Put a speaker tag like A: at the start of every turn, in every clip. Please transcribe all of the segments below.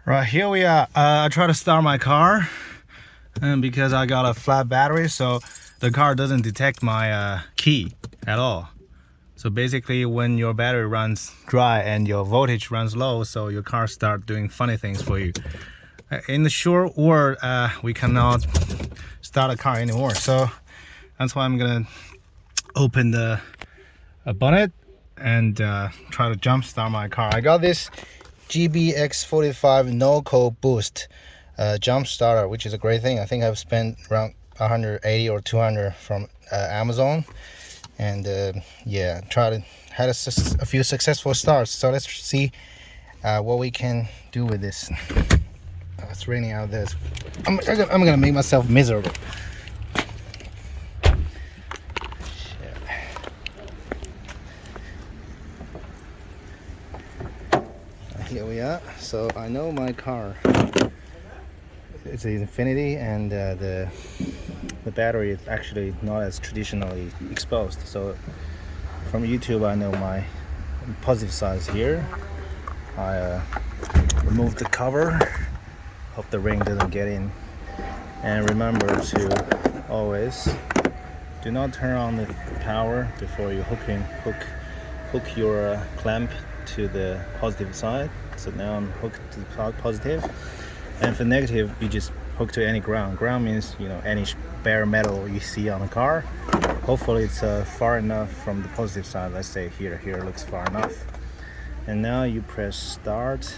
A: Right, here we are. I try to start my car, and because I got a flat battery, so the car doesn't detect my key at all. So basically, when your battery runs dry and your voltage runs low, so your car start doing funny things for you. In the short word, we cannot start a car anymore. So that's why I'm gonna open the bonnet and try to jump start my car. I got this GBX45 Noco boost jump starter, which is a great thing. I think I've spent around 180 or 200 from Amazon, and yeah, had a few successful starts. So let's see what we can do with this. It's raining out there. I'm gonna make myself miserable. Here we are. So I know my car, it's an Infiniti, and the battery is actually not as traditionally exposed. So from YouTube, I know my positive side is here. I removed the cover. Hope the rain doesn't get in. And remember to always do not turn on the power before you hook your clamp to the positive side. So now I'm hooked to the positive, and for negative you just hook to any ground. Ground means, you know, any bare metal you see on the car. Hopefully it's far enough from the positive side. Let's say here looks far enough. And now you press start,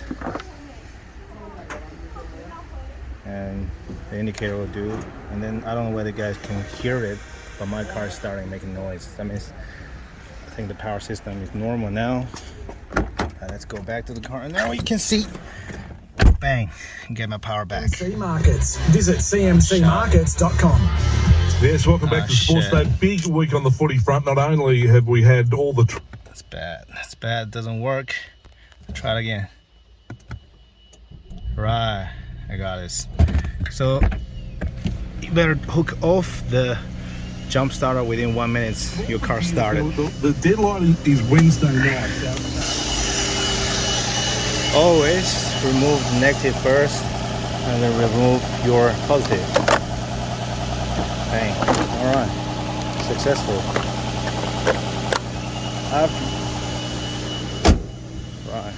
A: and the indicator will do. And then I don't know whether you guys can hear it, but my car is starting making noise. That means I think the power system is normal now. Let's go back to the car, and now you can see, bang, get my power back.
B: CMC Markets. Visit cmcmarkets.com.
C: Yes, welcome back to Sports Day. Big week on the footy front. Not only have we had all the...
A: That's bad. It doesn't work. Try it again. Right, I got this. So you better hook off the jump starter within 1 minute. Your car started.
C: The deadline is Wednesday night.
A: Always remove negative first, and then remove your positive. Bang. All right, successful. Up. Right.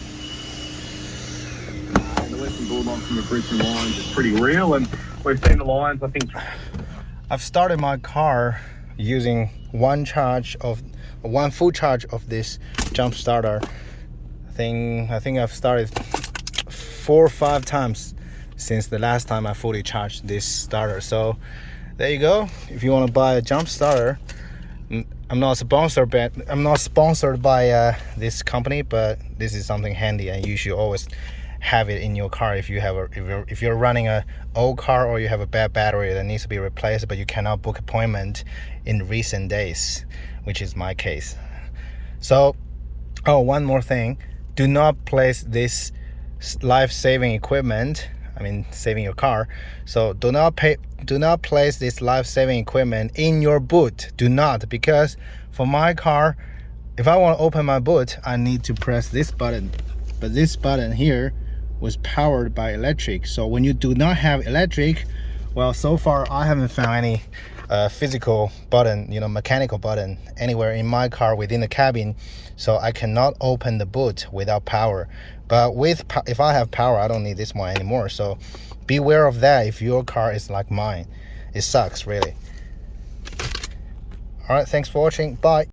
D: The lesson board line from the Brisbane lines is pretty real, and we've seen the lines, I think.
A: I've started my car using one full charge of this jump starter. I think I've started 4 or 5 times since the last time I fully charged this starter. So there you go. If you want to buy a jump starter, I'm not sponsored by this company, but this is something handy, and you should always have it in your car if you're running a old car, or you have a bad battery that needs to be replaced, but you cannot book appointment in recent days, which is my case. So, one more thing. Do not place this life-saving equipment, saving your car. So do not place this life-saving equipment in your boot. Do not, because for my car, if I want to open my boot, I need to press this button. But this button here was powered by electric. So when you do not have electric, well, so far I haven't found any physical button, mechanical button anywhere in my car within the cabin, so I cannot open the boot without power. But if I have power, I don't need this one anymore. So beware of that if your car is like mine. It sucks, really. All right, thanks for watching. Bye.